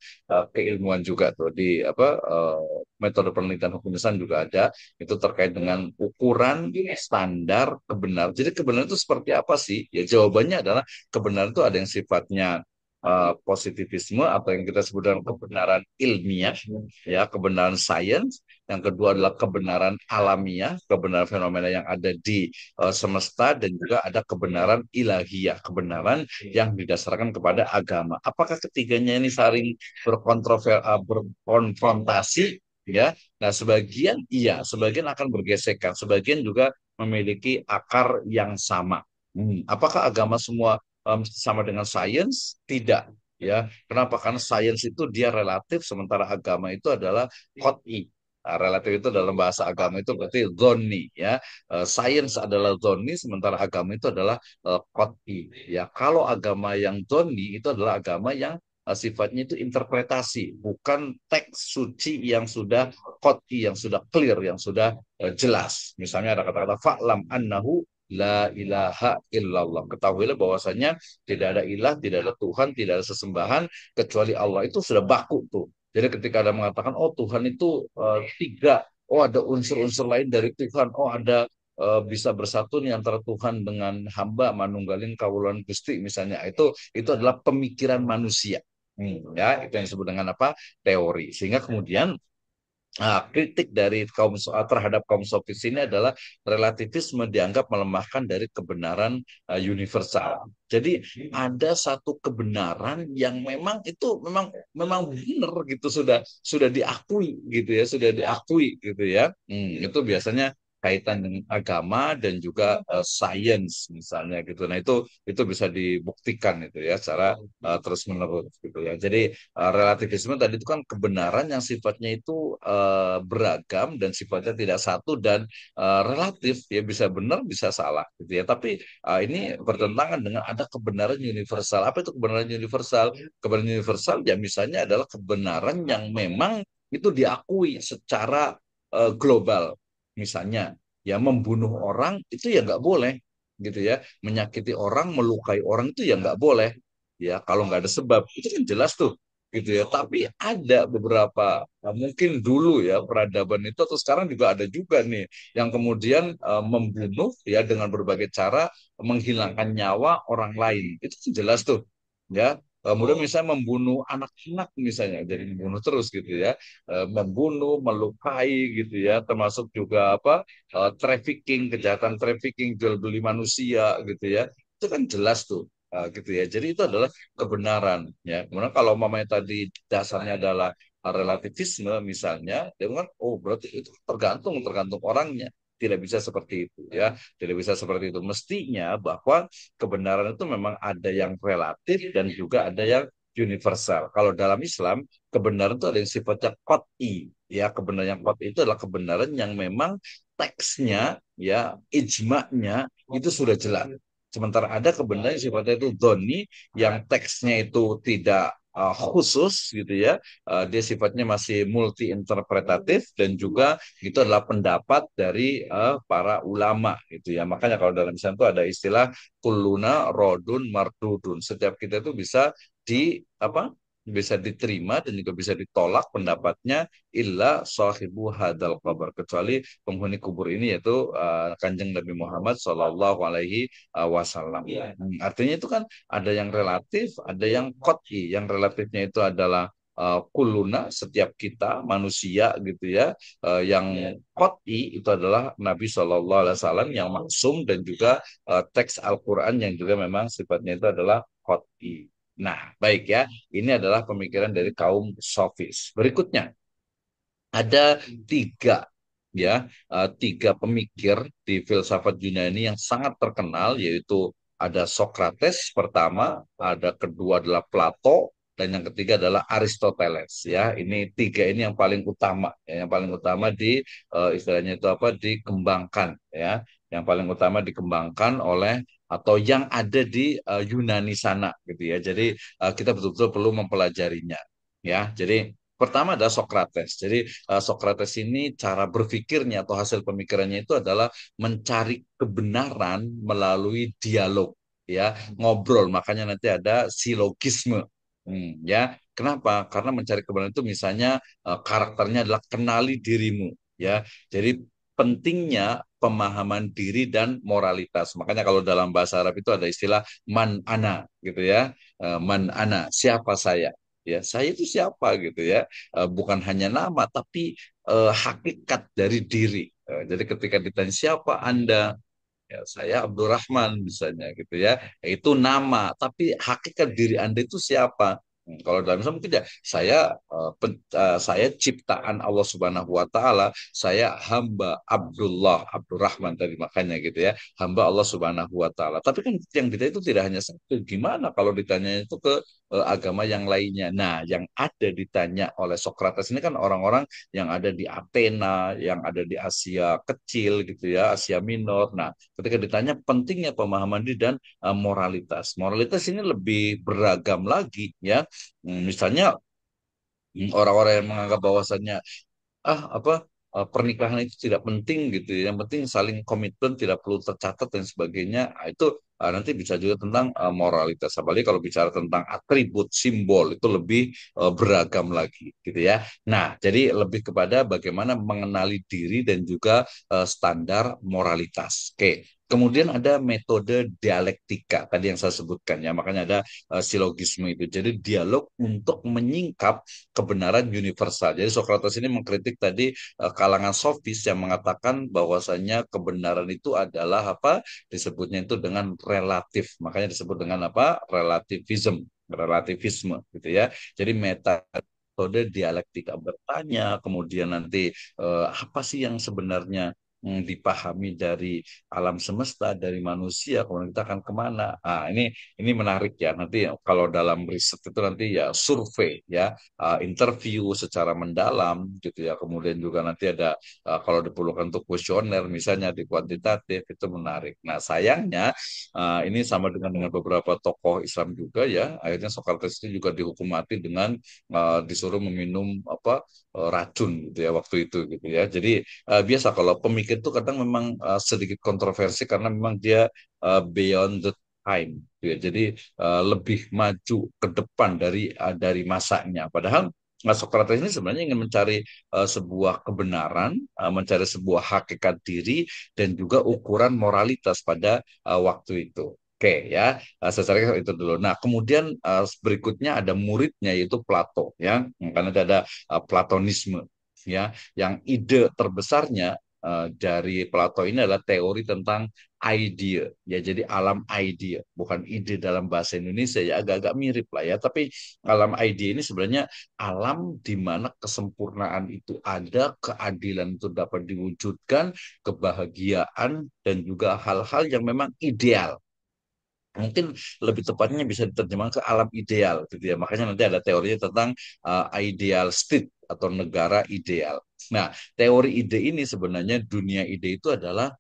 keilmuan juga tuh di apa metode penelitian hukum Islam juga ada itu terkait dengan ukuran standar kebenaran. Jadi kebenaran itu seperti apa sih? Ya jawabannya adalah kebenaran itu ada yang sifatnya positivisme atau yang kita sebut dengan kebenaran ilmiah, ya kebenaran sains. Yang kedua adalah kebenaran alamiah, kebenaran fenomena yang ada di semesta, dan juga ada kebenaran ilahiyah, kebenaran yang didasarkan kepada agama. Apakah ketiganya ini saling berkonfrontasi? Ya, nah sebagian iya, sebagian akan bergesekan, sebagian juga memiliki akar yang sama. Apakah agama semua sama dengan sains? Tidak. Ya, kenapa? Karena sains itu dia relatif, sementara agama itu adalah qot'i. Nah, relatif itu dalam bahasa agama itu berarti zonni ya. Sains adalah zonni, sementara agama itu adalah qot'i. Ya, kalau agama yang zonni itu adalah agama yang sifatnya itu interpretasi, bukan teks suci yang sudah qot'i, yang sudah clear, yang sudah jelas. Misalnya ada kata-kata fa'lam annahu la ilaha illallah. Ketahuilah bahwasanya tidak ada ilah, tidak ada Tuhan, tidak ada sesembahan kecuali Allah. Itu sudah baku tuh. Jadi ketika ada mengatakan, oh Tuhan itu tiga, oh ada unsur-unsur lain dari Tuhan, oh ada bisa bersatu nih antara Tuhan dengan hamba manunggalin kawulan Gusti misalnya itu adalah pemikiran manusia. Ya itu yang disebut dengan apa teori sehingga kemudian kritik dari terhadap kaum sofis ini adalah relativisme dianggap melemahkan dari kebenaran universal. Jadi ada satu kebenaran yang memang itu memang memang benar gitu sudah diakui gitu ya sudah diakui gitu ya. Itu biasanya kaitan dengan agama dan juga sains misalnya gitu. Nah itu bisa dibuktikan itu ya secara terus menerus gitu ya. Jadi relativisme tadi itu kan kebenaran yang sifatnya itu beragam dan sifatnya tidak satu dan relatif ya bisa benar bisa salah gitu ya. Tapi ini bertentangan dengan ada kebenaran universal. Apa itu kebenaran universal? Kebenaran universal ya misalnya adalah kebenaran yang memang itu diakui secara global. Misalnya ya membunuh orang itu ya nggak boleh gitu ya. Menyakiti orang, melukai orang itu ya nggak boleh ya kalau nggak ada sebab itu kan jelas tuh gitu ya. Tapi ada beberapa mungkin dulu ya peradaban itu atau sekarang juga ada juga nih yang kemudian membunuh ya dengan berbagai cara menghilangkan nyawa orang lain. Itu kan jelas tuh ya. Kemudian misalnya membunuh anak-anak misalnya, jadi membunuh terus gitu ya, membunuh, melukai gitu ya, termasuk juga apa trafficking, kejahatan trafficking, jual beli manusia gitu ya, itu kan jelas tuh. Gitu ya. Jadi itu adalah kebenaran ya. Kemudian kalau mamanya tadi dasarnya adalah relativisme misalnya, dia kan oh berarti itu tergantung tergantung orangnya. Tidak bisa seperti itu ya, tidak bisa seperti itu. Mestinya bahwa kebenaran itu memang ada yang relatif dan juga ada yang universal. Kalau dalam Islam, kebenaran itu ada yang sifatnya qat'i. Ya, kebenaran yang qat'i itu adalah kebenaran yang memang teksnya, ya, ijma'nya itu sudah jelas. Sementara ada kebenaran yang sifatnya itu doni, yang teksnya itu tidak khusus gitu ya. Dia sifatnya masih multi interpretatif dan juga itu adalah pendapat dari para ulama gitu ya. Makanya kalau dalam Islam itu ada istilah kulluna rodun mardudun. Setiap kita itu bisa di apa? Bisa diterima dan juga bisa ditolak pendapatnya illa sahibu hadal kabar kecuali penghuni kubur ini yaitu Kanjeng Nabi Muhammad Shallallahu Alaihi Wasallam. Artinya itu kan ada yang relatif, ada yang qat'i. Yang relatifnya itu adalah kuluna setiap kita manusia gitu ya. Yang qat'i itu adalah Nabi Shallallahu Alaihi Wasallam yang maksum dan juga teks Al-Quran yang juga memang sifatnya itu adalah qat'i. Nah, baik ya. Ini adalah pemikiran dari kaum sofis. Berikutnya, ada tiga ya tiga pemikir di filsafat Yunani yang sangat terkenal yaitu ada Socrates pertama, ada kedua adalah Plato dan yang ketiga adalah Aristoteles ya. Ini tiga ini yang paling utama ya, yang paling utama di istilahnya itu apa dikembangkan ya. Yang paling utama dikembangkan oleh atau yang ada di Yunani sana gitu ya. Jadi kita betul-betul perlu mempelajarinya ya. Jadi pertama adalah Socrates. Jadi Socrates ini cara berpikirnya atau hasil pemikirannya itu adalah mencari kebenaran melalui dialog, ya ngobrol. Makanya nanti ada silogisme, ya. Kenapa? Karena mencari kebenaran itu misalnya karakternya adalah kenali dirimu, ya. Jadi pentingnya pemahaman diri dan moralitas. Makanya kalau dalam bahasa Arab itu ada istilah man ana, gitu ya. Man ana, siapa saya? Ya, saya itu siapa gitu ya. Bukan hanya nama tapi hakikat dari diri. Jadi ketika ditanya siapa Anda, ya, saya Abdurrahman misalnya gitu ya. Itu nama, tapi hakikat diri Anda itu siapa? Kalau dalam Islam mungkin ya saya ciptaan Allah Subhanahu wa taala, saya hamba Abdullah, Abdurrahman tadi makanya gitu ya, hamba Allah Subhanahu wa taala. Tapi kan yang ditanya itu tidak hanya satu. Gimana kalau ditanya itu ke agama yang lainnya? Nah, yang ada ditanya oleh Socrates ini kan orang-orang yang ada di Athena, yang ada di Asia kecil gitu ya, Asia Minor. Nah, ketika ditanya pentingnya pemahaman diri dan moralitas. Moralitas ini lebih beragam lagi ya. Misalnya orang-orang yang menganggap bahwasannya apa pernikahan itu tidak penting gitu ya. Yang penting saling komitmen, tidak perlu tercatat dan sebagainya. Nah, itu nanti bisa juga tentang moralitas. Apalagi kalau bicara tentang atribut simbol itu lebih beragam lagi gitu ya. Nah, jadi lebih kepada bagaimana mengenali diri dan juga standar moralitas. Oke. Kemudian ada metode dialektika tadi yang saya sebutkan ya, makanya ada silogisme itu. Jadi dialog untuk menyingkap kebenaran universal. Jadi Socrates ini mengkritik tadi kalangan sofis yang mengatakan bahwasanya kebenaran itu adalah apa? Disebutnya itu dengan relatif. Makanya disebut dengan apa? Relativisme gitu ya. Jadi metode dialektika bertanya, kemudian nanti apa sih yang sebenarnya dipahami dari alam semesta, dari manusia, kemudian kita akan kemana? Ah, ini menarik ya. Nanti kalau dalam riset itu nanti ya survei ya, interview secara mendalam gitu ya. Kemudian juga nanti ada kalau diperlukan untuk kuesioner misalnya di kuantitatif itu menarik. Nah, sayangnya ini sama dengan beberapa tokoh Islam juga ya. Akhirnya Socrates itu juga dihukum mati dengan disuruh meminum apa racun gitu ya waktu itu gitu ya. Jadi biasa kalau pemikir itu kadang memang sedikit kontroversi karena memang dia beyond the time gitu ya. Jadi lebih maju ke depan dari masanya. Padahal Socrates ini sebenarnya ingin mencari sebuah kebenaran, mencari sebuah hakikat diri dan juga ukuran moralitas pada waktu itu. Oke ya, secara itu dulu. Nah, kemudian berikutnya ada muridnya yaitu Plato ya, karena ada Platonisme ya, yang ide terbesarnya dari Plato ini adalah teori tentang idea ya, jadi alam idea, bukan ide dalam bahasa Indonesia ya, agak-agak mirip lah ya, tapi alam idea ini sebenarnya alam di mana kesempurnaan itu ada, keadilan itu dapat diwujudkan, kebahagiaan dan juga hal-hal yang memang ideal. Mungkin lebih tepatnya bisa diterjemahkan ke alam ideal gitu ya. Makanya nanti ada teorinya tentang ideal state atau negara ideal. Nah, teori ide ini sebenarnya dunia ide itu adalah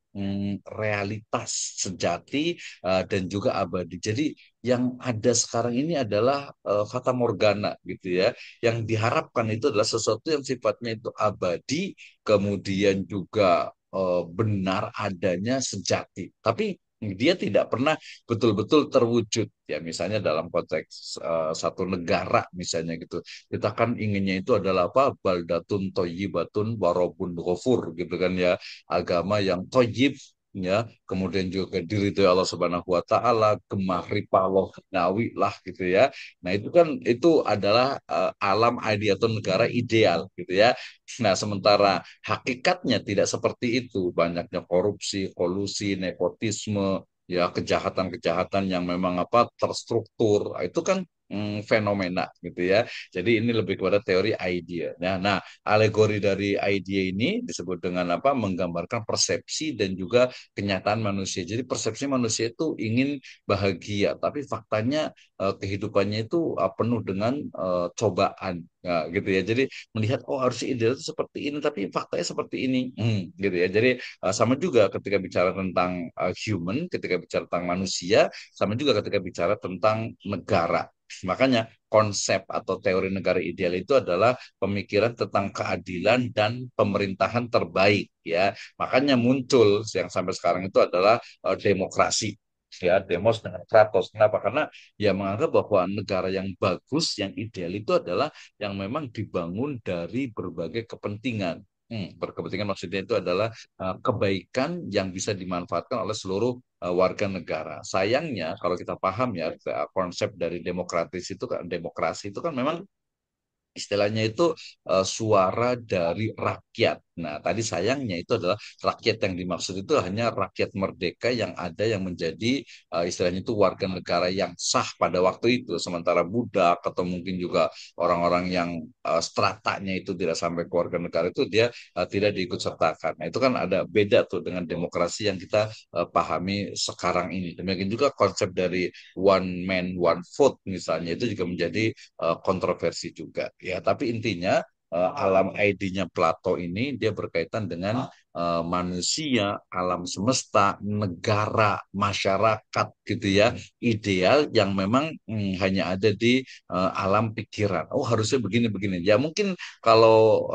realitas sejati dan juga abadi. Jadi yang ada sekarang ini adalah fata morgana gitu ya. Yang diharapkan itu adalah sesuatu yang sifatnya itu abadi, kemudian juga benar adanya sejati. Tapi dia tidak pernah betul-betul terwujud ya, misalnya dalam konteks satu negara misalnya gitu, kita kan inginnya itu adalah apa, baldatun toyibatun warobun ghafur gitu kan ya, agama yang toyib ya, kemudian juga diridhoi Allah Subhanahu wa taala, gemah ripaloh nawi lah gitu ya. Nah, itu kan itu adalah alam ideal negara ideal gitu ya. Nah, sementara hakikatnya tidak seperti itu, banyaknya korupsi, kolusi, nepotisme, ya kejahatan-kejahatan yang memang apa terstruktur. Nah, itu kan fenomena gitu ya. Jadi ini lebih kepada teori idea. Nah, alegori dari idea ini disebut dengan apa? Menggambarkan persepsi dan juga kenyataan manusia. Jadi persepsi manusia itu ingin bahagia, tapi faktanya kehidupannya itu penuh dengan cobaan. Nah, gitu ya. Jadi melihat oh harusnya ideal itu seperti ini, tapi faktanya seperti ini, gitu ya. Jadi sama juga ketika bicara tentang human, ketika bicara tentang manusia, sama juga ketika bicara tentang negara. Makanya konsep atau teori negara ideal itu adalah pemikiran tentang keadilan dan pemerintahan terbaik ya. Makanya muncul yang sampai sekarang itu adalah demokrasi ya, demos dengan kratos. Kenapa? Karena ya menganggap bahwa negara yang bagus, yang ideal itu adalah yang memang dibangun dari berbagai kepentingan. Berkepentingan maksudnya itu adalah kebaikan yang bisa dimanfaatkan oleh seluruh warga negara. Sayangnya kalau kita paham ya konsep dari demokrasi itu kan memang istilahnya itu suara dari rakyat. Nah, tadi sayangnya itu adalah rakyat yang dimaksud itu hanya rakyat merdeka yang ada yang menjadi istilahnya itu warga negara yang sah pada waktu itu. Sementara budak atau mungkin juga orang-orang yang stratanya itu tidak sampai ke warga negara itu dia tidak diikut sertakan. Nah, itu kan ada beda tuh dengan demokrasi yang kita pahami sekarang ini. Demikian juga konsep dari one man one vote misalnya itu juga menjadi kontroversi juga ya, tapi intinya alam ID-nya Plato ini dia berkaitan dengan manusia, alam semesta, negara, masyarakat gitu ya, ideal yang memang hanya ada di alam pikiran. Oh, harusnya begini-begini. Ya mungkin kalau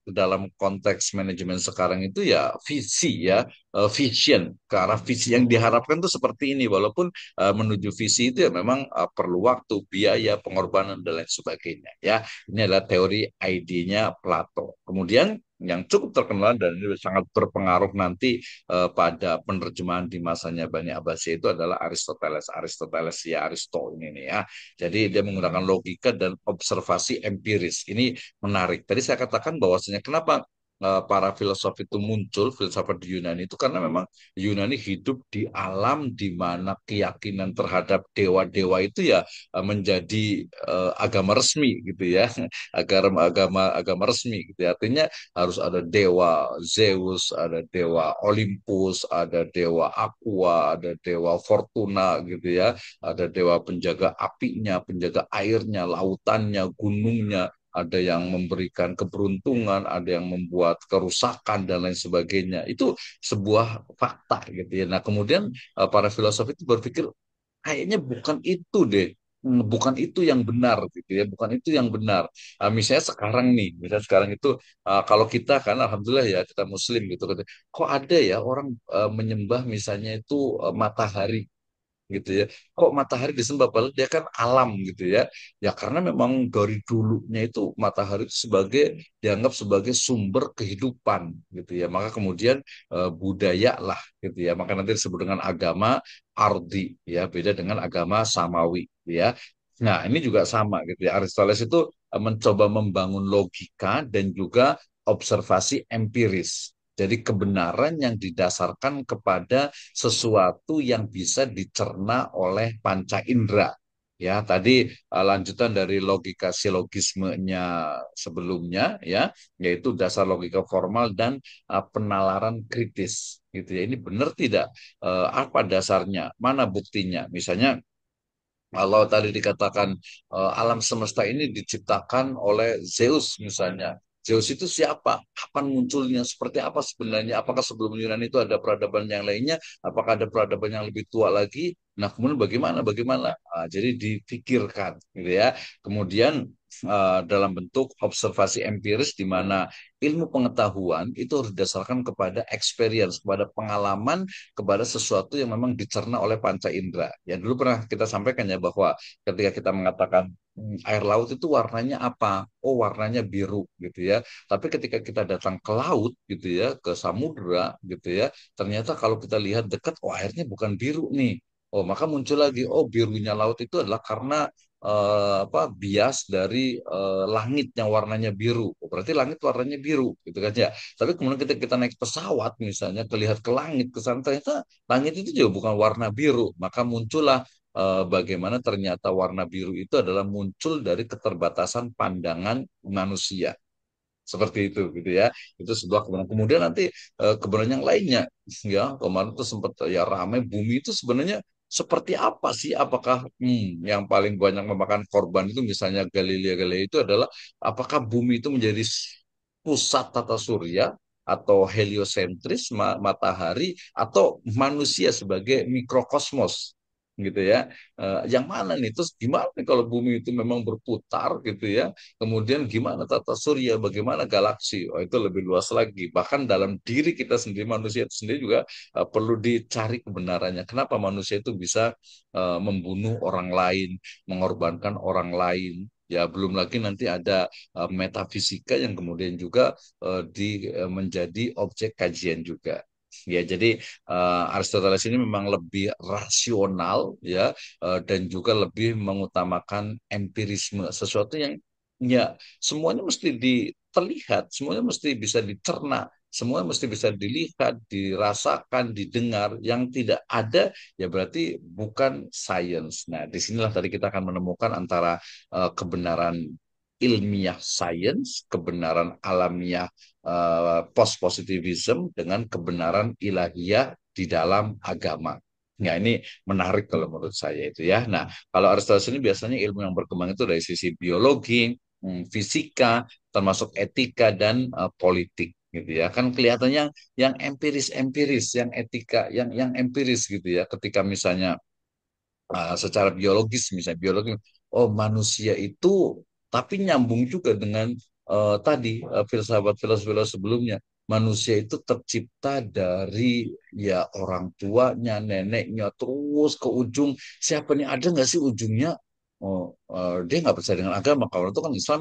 dalam konteks manajemen sekarang itu ya visi ya, vision ke arah visi yang diharapkan tuh seperti ini. Walaupun menuju visi itu ya memang perlu waktu, biaya, pengorbanan dan lain sebagainya. Ya, ini adalah teori ID-nya Plato. Kemudian yang cukup terkenal dan ini sangat berpengaruh nanti pada penerjemahan di masanya Bani Abbasiyah itu adalah Aristoteles. Aristoteles ya Aristo ini nih ya. Jadi dia menggunakan logika dan observasi empiris. Ini menarik. Tadi saya katakan bahwasanya kenapa para filosof itu muncul, filsafat di Yunani itu karena memang Yunani hidup di alam di mana keyakinan terhadap dewa-dewa itu ya menjadi agama resmi gitu ya, agama resmi gitu ya. Artinya harus ada dewa Zeus, ada dewa Olympus, ada dewa Aqua, ada dewa Fortuna gitu ya, ada dewa penjaga apinya, penjaga airnya, lautannya, gunungnya, ada yang memberikan keberuntungan, ada yang membuat kerusakan dan lain sebagainya. Itu sebuah fakta gitu ya. Nah, kemudian para filosof itu berpikir kayaknya bukan itu deh. Bukan itu yang benar gitu ya, bukan itu yang benar. Misalnya sekarang nih, misalnya sekarang itu kalau kita kan alhamdulillah ya kita muslim gitu kan. Kok ada ya orang menyembah misalnya itu matahari gitu ya. Kok matahari disembah padahal dia kan alam gitu ya. Ya karena memang dari dulunya itu matahari itu dianggap sebagai sumber kehidupan gitu ya. Maka kemudian budaya lah gitu ya. Maka nanti disebut dengan agama Ardi ya, beda dengan agama Samawi gitu ya. Nah, ini juga sama gitu ya. Aristoteles itu mencoba membangun logika dan juga observasi empiris. Jadi kebenaran yang didasarkan kepada sesuatu yang bisa dicerna oleh panca indera. Ya, tadi lanjutan dari logika silogismenya sebelumnya ya, yaitu dasar logika formal dan penalaran kritis gitu ya. Ini benar tidak? Apa dasarnya? Mana buktinya? Misalnya kalau tadi dikatakan alam semesta ini diciptakan oleh Zeus misalnya. Zeus itu siapa? Kapan munculnya? Seperti apa sebenarnya? Apakah sebelum Yunani itu ada peradaban yang lainnya? Apakah ada peradaban yang lebih tua lagi? Nah, kemudian bagaimana? Bagaimana? Jadi dipikirkan, gitu ya. Kemudian dalam bentuk observasi empiris di mana ilmu pengetahuan itu harus didasarkan kepada experience, kepada pengalaman, kepada sesuatu yang memang dicerna oleh panca indera. Ya dulu pernah kita sampaikan ya bahwa ketika kita mengatakan air laut itu warnanya apa? Oh, warnanya biru gitu ya. Tapi ketika kita datang ke laut gitu ya, ke samudera gitu ya, ternyata kalau kita lihat dekat, oh airnya bukan biru nih. Oh, maka muncul lagi, oh birunya laut itu adalah karena bias dari langit yang warnanya biru. Oh, berarti langit warnanya biru gitu kan ya. Tapi kemudian kita naik pesawat misalnya kelihat ke langit ke sana ternyata langit itu juga bukan warna biru. Maka muncullah bagaimana ternyata warna biru itu adalah muncul dari keterbatasan pandangan manusia. Seperti itu gitu ya. Itu sebuah kebenaran. Kemudian nanti kebenaran yang lainnya ya kemarin tuh sempat ya ramai bumi itu sebenarnya seperti apa sih? Apakah yang paling banyak memakan korban itu misalnya Galilea Galilei itu adalah apakah bumi itu menjadi pusat tata surya atau heliosentris matahari atau manusia sebagai mikrokosmos gitu ya. Yang mana nih terus gimana nih kalau bumi itu memang berputar gitu ya, kemudian gimana tata surya, bagaimana galaksi, oh, itu lebih luas lagi. Bahkan dalam diri kita sendiri, manusia itu sendiri juga perlu dicari kebenarannya. Kenapa manusia itu bisa membunuh orang lain, mengorbankan orang lain. Ya, belum lagi nanti ada metafisika yang kemudian juga menjadi objek kajian juga. Ya, jadi Aristoteles ini memang lebih rasional ya, dan juga lebih mengutamakan empirisme, sesuatu yang ya semuanya mesti terlihat, semuanya mesti bisa dicerna, semua mesti bisa dilihat, dirasakan, didengar. Yang tidak ada ya berarti bukan science. Nah, disinilah tadi kita akan menemukan antara kebenaran ilmiah sains, kebenaran alamiah post-positivism dengan kebenaran ilahiyah di dalam agama. Nah, ini menarik kalau menurut saya itu ya. Nah, kalau Aristoteles ini biasanya ilmu yang berkembang itu dari sisi biologi, fisika, termasuk etika dan politik gitu ya. Kan kelihatannya yang empiris-empiris, yang etika, yang empiris gitu ya. Ketika misalnya secara biologis, misalnya biologi, oh manusia itu, tapi nyambung juga dengan tadi filsafat-filsafat sebelumnya. Manusia itu tercipta dari ya orang tuanya, neneknya, terus ke ujung. Siapa nih, ada nggak sih ujungnya? Oh, dia nggak percaya dengan agama. Kalau itu kan Islam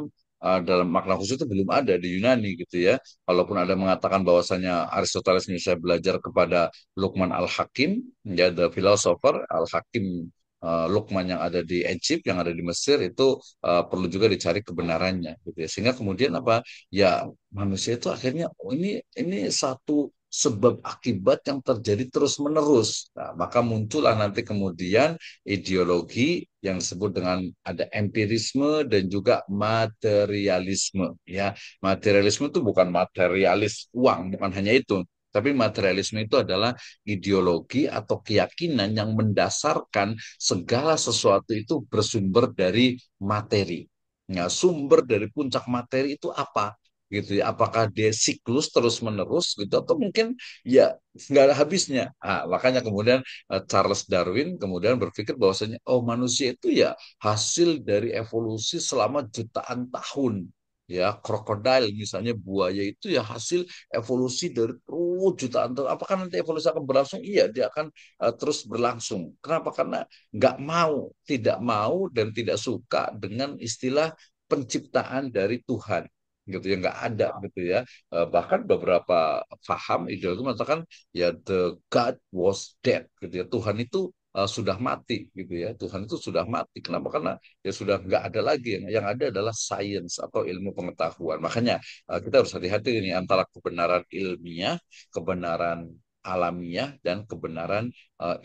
dalam makna khusus itu belum ada di Yunani gitu ya. Walaupun ada mengatakan bahwasanya Aristoteles bisa belajar kepada Luqman Al-Hakim, ya, the philosopher Al-Hakim, Lukman yang ada di Egypt, yang ada di Mesir itu perlu juga dicari kebenarannya, gitu ya. Sehingga kemudian apa? Ya manusia itu akhirnya, oh, ini satu sebab akibat yang terjadi terus menerus. Nah, maka muncullah nanti kemudian ideologi yang disebut dengan ada empirisme dan juga materialisme. Ya, materialisme itu bukan materialis uang, bukan hanya itu. Tapi materialisme itu adalah ideologi atau keyakinan yang mendasarkan segala sesuatu itu bersumber dari materi. Ya, sumber dari puncak materi itu apa? Gitu ya. Apakah dia siklus terus menerus gitu atau mungkin ya nggak ada habisnya. Makanya kemudian Charles Darwin kemudian berpikir bahwasanya oh manusia itu ya hasil dari evolusi selama jutaan tahun. Ya, krokodil misalnya, buaya itu ya hasil evolusi dari terus jutaan tahun. Apakah nanti evolusi akan berlangsung? Iya, dia akan terus berlangsung. Kenapa? Karena nggak mau, tidak mau dan tidak suka dengan istilah penciptaan dari Tuhan, gitu ya, nggak ada gitu ya. Bahkan beberapa paham ideologi mengatakan ya the God was dead, gitu ya, Tuhan itu sudah mati gitu ya, Tuhan itu sudah mati. Kenapa? Karena ya sudah nggak ada lagi, yang ada adalah sains atau ilmu pengetahuan. Makanya kita harus hati-hati ini antara kebenaran ilmiah, kebenaran alamiah, dan kebenaran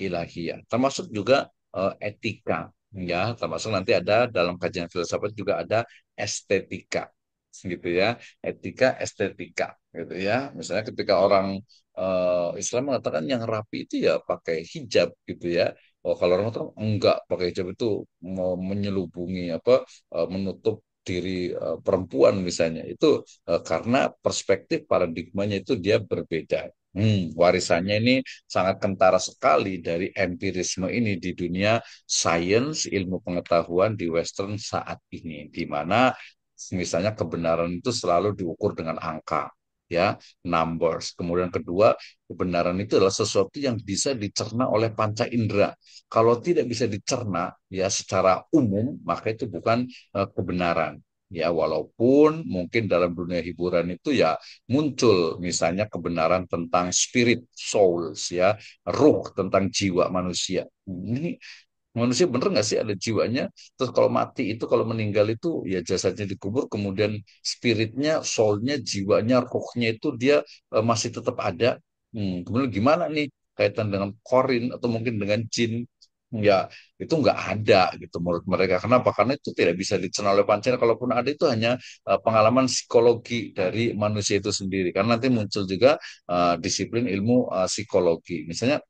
ilahiyah. Termasuk juga etika, ya, termasuk nanti ada dalam kajian filsafat juga ada estetika, gitu ya, etika estetika, gitu ya. Misalnya ketika orang Islam mengatakan yang rapi itu ya pakai hijab, gitu ya. Oh, kalau orang mengatakan enggak, pakai hijab itu mau menyelubungi apa, menutup diri perempuan misalnya, itu karena perspektif paradigmanya itu dia berbeda. Warisannya ini sangat kentara sekali dari empirisme ini di dunia sains, ilmu pengetahuan di Western saat ini, di mana misalnya kebenaran itu selalu diukur dengan angka, ya, numbers. Kemudian kedua, kebenaran itu adalah sesuatu yang bisa dicerna oleh panca indera. Kalau tidak bisa dicerna ya secara umum, maka itu bukan kebenaran. Ya, walaupun mungkin dalam dunia hiburan itu ya muncul misalnya kebenaran tentang spirit, souls, ya, ruh, tentang jiwa manusia. Ini manusia bener nggak sih ada jiwanya? Terus kalau mati itu, kalau meninggal itu ya jasadnya dikubur, kemudian spiritnya, soulnya, jiwanya, rohnya itu dia masih tetap ada. Kemudian gimana nih kaitan dengan korin atau mungkin dengan jin? Ya itu nggak ada gitu menurut mereka. Kenapa? Karena itu tidak bisa dicerna oleh panca. Kalaupun ada itu hanya pengalaman psikologi dari manusia itu sendiri. Karena nanti muncul juga disiplin ilmu psikologi. Misalnya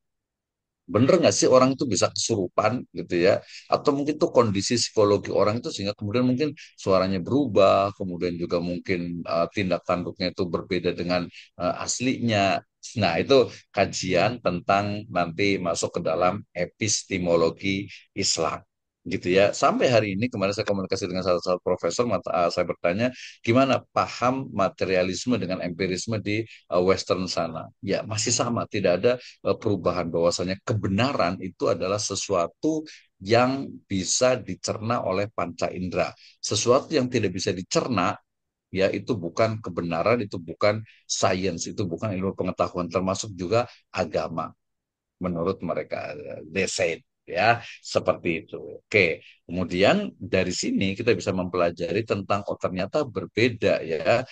bener nggak sih orang itu bisa kesurupan gitu ya, atau mungkin tuh kondisi psikologi orang itu sehingga kemudian mungkin suaranya berubah, kemudian juga mungkin tindak tanduknya itu berbeda dengan aslinya. Nah itu kajian tentang nanti masuk ke dalam epistemologi Islam, gitu ya. Sampai hari ini kemarin saya komunikasi dengan salah satu profesor, saya bertanya gimana paham materialisme dengan empirisme di Western sana. Ya masih sama, tidak ada perubahan, bahwasanya kebenaran itu adalah sesuatu yang bisa dicerna oleh panca indera. Sesuatu yang tidak bisa dicerna, ya itu bukan kebenaran, itu bukan sains, itu bukan ilmu pengetahuan, termasuk juga agama menurut mereka. They said, ya seperti itu. Oke, kemudian dari sini kita bisa mempelajari tentang oh ternyata berbeda ya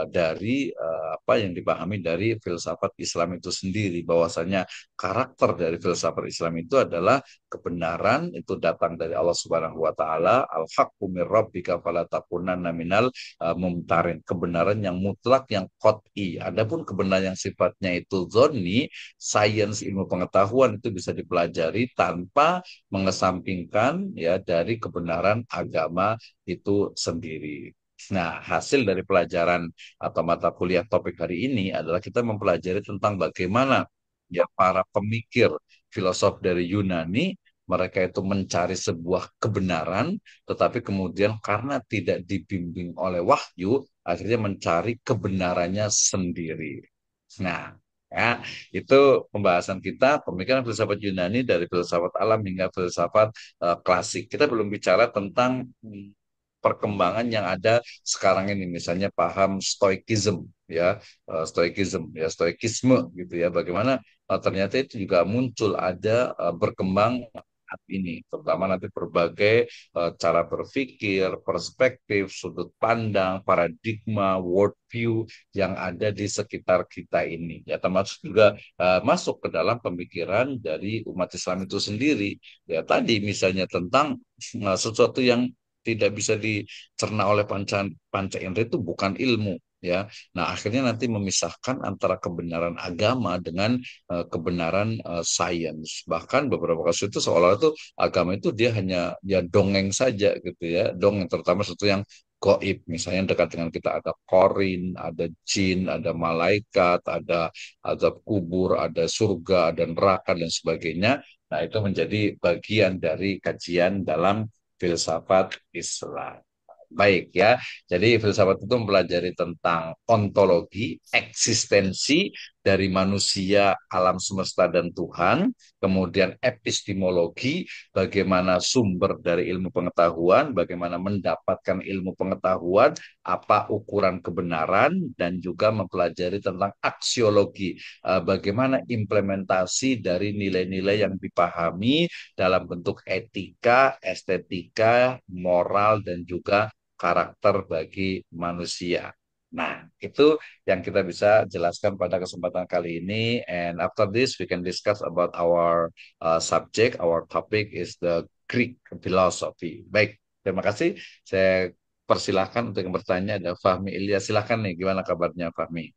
dari apa yang dipahami dari filsafat Islam itu sendiri, bahwasanya karakter dari filsafat Islam itu adalah kebenaran itu datang dari Allah Subhanahu wa taala, al-haqqu mir rabbika fala takunanna minal mumtarin, kebenaran yang mutlak, yang qat'i. Adapun kebenaran yang sifatnya itu zonni, sains, ilmu pengetahuan itu bisa dipelajari tanpa mengesampingkan ya dari kebenaran agama itu sendiri. Nah, hasil dari pelajaran atau mata kuliah topik hari ini adalah kita mempelajari tentang bagaimana ya para pemikir filosof dari Yunani mereka itu mencari sebuah kebenaran, tetapi kemudian karena tidak dibimbing oleh wahyu, akhirnya mencari kebenarannya sendiri. Nah, ya, itu pembahasan kita pemikiran filsafat Yunani dari filsafat alam hingga filsafat klasik. Kita belum bicara tentang perkembangan yang ada sekarang ini, misalnya paham stoikism, ya, stoikisme gitu ya, bagaimana ternyata itu juga muncul ada berkembang saat ini, terutama nanti berbagai cara berpikir, perspektif, sudut pandang, paradigma, worldview yang ada di sekitar kita ini, ya, termasuk juga masuk ke dalam pemikiran dari umat Islam itu sendiri, ya, tadi misalnya tentang sesuatu yang tidak bisa dicerna oleh panca panca indera itu bukan ilmu, ya. Nah, akhirnya nanti memisahkan antara kebenaran agama dengan kebenaran sains. Bahkan beberapa kasus itu seolah itu agama itu dia hanya ya dongeng saja gitu ya. Dongeng terutama sesuatu yang goib. Misalnya dekat dengan kita ada korin, ada jin, ada malaikat, ada azab kubur, ada surga, ada neraka dan sebagainya. Nah, itu menjadi bagian dari kajian dalam filsafat Islam. Baik ya, jadi filsafat itu mempelajari tentang ontologi, eksistensi dari manusia, alam semesta dan Tuhan, kemudian epistemologi, bagaimana sumber dari ilmu pengetahuan, bagaimana mendapatkan ilmu pengetahuan, apa ukuran kebenaran, dan juga mempelajari tentang aksiologi, bagaimana implementasi dari nilai-nilai yang dipahami dalam bentuk etika, estetika, moral, dan juga karakter bagi manusia. Nah, itu yang kita bisa jelaskan pada kesempatan kali ini. And after this, we can discuss about our subject. Our topic is the Greek philosophy. Baik, terima kasih. Saya persilahkan untuk yang bertanya ada Fahmi Ilyas. Silahkan nih, gimana kabarnya Fahmi?